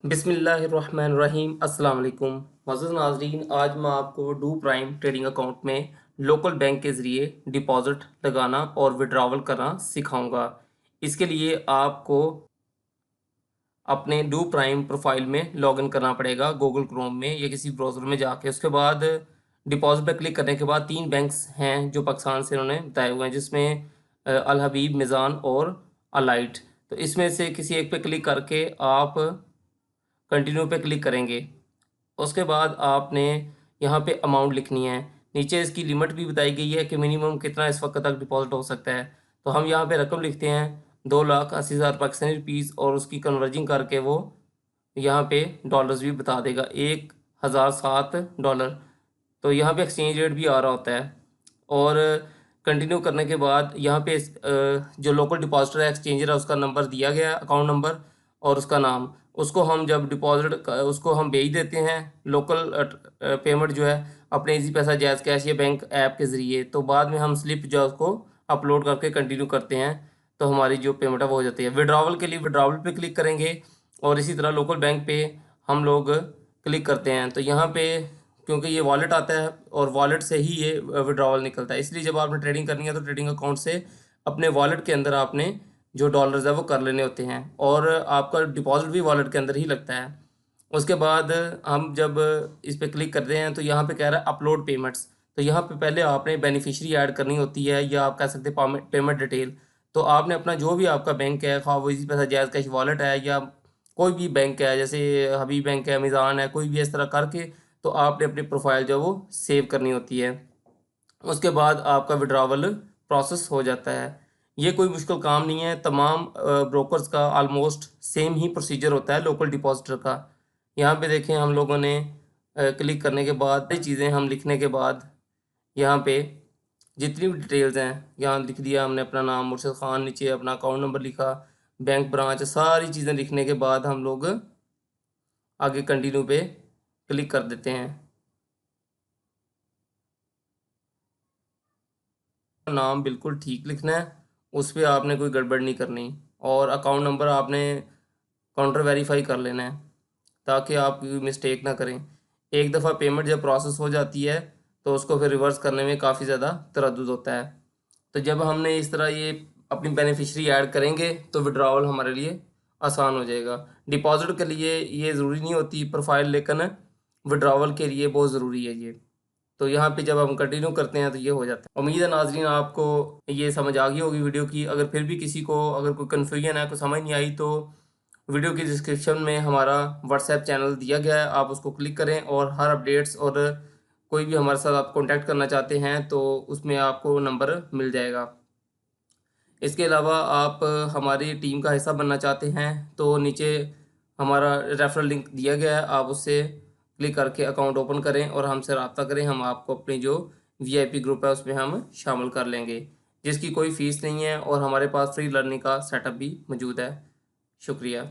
बिस्मिल्लाहिर्रहमानिर्रहीम अस्सलाम वालेकुम। मोअज़्ज़ज़ नाज़रीन, आज मैं आपको डू प्राइम ट्रेडिंग अकाउंट में लोकल बैंक के ज़रिए डिपॉज़िट लगाना और विड्रॉवल करना सिखाऊंगा। इसके लिए आपको अपने डू प्राइम प्रोफाइल में लॉगिन करना पड़ेगा गूगल क्रोम में या किसी ब्राउज़र में जाके। उसके बाद डिपॉज़िट पर क्लिक करने के बाद 3 बैंक्स हैं जो पाकिस्तान से उन्होंने बताए हुए हैं, जिसमें अल हबीब, मिज़ान और अलाइट। तो इसमें से किसी एक पे क्लिक करके आप कंटिन्यू पे क्लिक करेंगे। उसके बाद आपने यहाँ पे अमाउंट लिखनी है। नीचे इसकी लिमिट भी बताई गई है कि मिनिमम कितना इस वक्त तक डिपॉजिट हो सकता है। तो हम यहाँ पे रकम लिखते हैं 2,80,000 पाकिस्तानी रुपीज़, और उसकी कन्वर्जिंग करके वो यहाँ पे डॉलर्स भी बता देगा, 1,007 डॉलर। तो यहाँ पे एक्सचेंज रेट भी आ रहा होता है। और कंटिन्यू करने के बाद यहाँ पे जो लोकल डिपॉजिटर है, एक्सचेंजर है, उसका नंबर दिया गया है, अकाउंट नंबर और उसका नाम। उसको हम जब डिपॉजिट उसको हम भेज देते हैं लोकल पेमेंट जो है अपने इजी पैसा, जैज़ कैश या बैंक ऐप के ज़रिए। तो बाद में हम स्लिप जो है उसको अपलोड करके कंटिन्यू करते हैं, तो हमारी जो पेमेंट है वो हो जाती है। विड्रॉवल के लिए विड्रॉवल पे क्लिक करेंगे और इसी तरह लोकल बैंक पे हम लोग क्लिक करते हैं। तो यहाँ पे क्योंकि ये वॉलेट आता है और वॉलेट से ही ये विड्रॉवल निकलता है, इसलिए जब आपने ट्रेडिंग करनी है तो ट्रेडिंग अकाउंट से अपने वॉलेट के अंदर आपने जो डॉलर्स है वो कर लेने होते हैं, और आपका डिपॉजिट भी वॉलेट के अंदर ही लगता है। उसके बाद हम जब इस पर क्लिक करते हैं तो यहाँ पे कह रहा है अपलोड पेमेंट्स। तो यहाँ पे पहले आपने बेनिफिशियरी ऐड करनी होती है, या आप कह सकते हैं पेमेंट डिटेल। तो आपने अपना जो भी आपका बैंक है, खा वो इसी पैसा, जायज़ कैश वॉलेट है, या कोई भी बैंक है, जैसे हबीब बैंक है, मिज़ान है, कोई भी इस तरह करके तो आपने अपनी प्रोफाइल जो है वो सेव करनी होती है। उसके बाद आपका विड्रॉवल प्रोसेस हो जाता है। ये कोई मुश्किल काम नहीं है, तमाम ब्रोकर्स का ऑलमोस्ट सेम ही प्रोसीजर होता है लोकल डिपॉजिटर का। यहाँ पे देखें, हम लोगों ने क्लिक करने के बाद ये चीज़ें हम लिखने के बाद यहाँ पे जितनी भी डिटेल्स हैं यहाँ लिख दिया हमने, अपना नाम मुर्शिद ख़ान, नीचे अपना अकाउंट नंबर लिखा, बैंक ब्रांच, सारी चीज़ें लिखने के बाद हम लोग आगे कंटिन्यू पे क्लिक कर देते हैं। नाम बिल्कुल ठीक लिखना है, उस पे आपने कोई गड़बड़ नहीं करनी, और अकाउंट नंबर आपने काउंटर वेरीफाई कर लेना है ताकि आप मिस्टेक ना करें। एक दफ़ा पेमेंट जब प्रोसेस हो जाती है तो उसको फिर रिवर्स करने में काफ़ी ज़्यादा तरद्दुद होता है। तो जब हमने इस तरह ये अपनी बेनिफिशरी ऐड करेंगे तो विड्रॉवल हमारे लिए आसान हो जाएगा। डिपॉजिट के लिए ये ज़रूरी नहीं होती प्रोफाइल, लेकिन विड्रॉवल के लिए बहुत ज़रूरी है ये। तो यहाँ पे जब हम कंटिन्यू करते हैं तो ये हो जाता है। उम्मीद है नाज़रीन आपको ये समझ आ गई होगी वीडियो की। अगर फिर भी किसी को अगर कोई कन्फ्यूजन है, कोई समझ नहीं आई, तो वीडियो की डिस्क्रिप्शन में हमारा व्हाट्सएप चैनल दिया गया है, आप उसको क्लिक करें और हर अपडेट्स और कोई भी हमारे साथ आप कॉन्टैक्ट करना चाहते हैं तो उसमें आपको नंबर मिल जाएगा। इसके अलावा आप हमारी टीम का हिस्सा बनना चाहते हैं तो नीचे हमारा रेफरल लिंक दिया गया है, आप उससे क्लिक करके अकाउंट ओपन करें और हमसे रब्ता करें। हम आपको अपनी जो वीआईपी ग्रुप है उसमें हम शामिल कर लेंगे, जिसकी कोई फ़ीस नहीं है, और हमारे पास फ्री लर्निंग का सेटअप भी मौजूद है। शुक्रिया।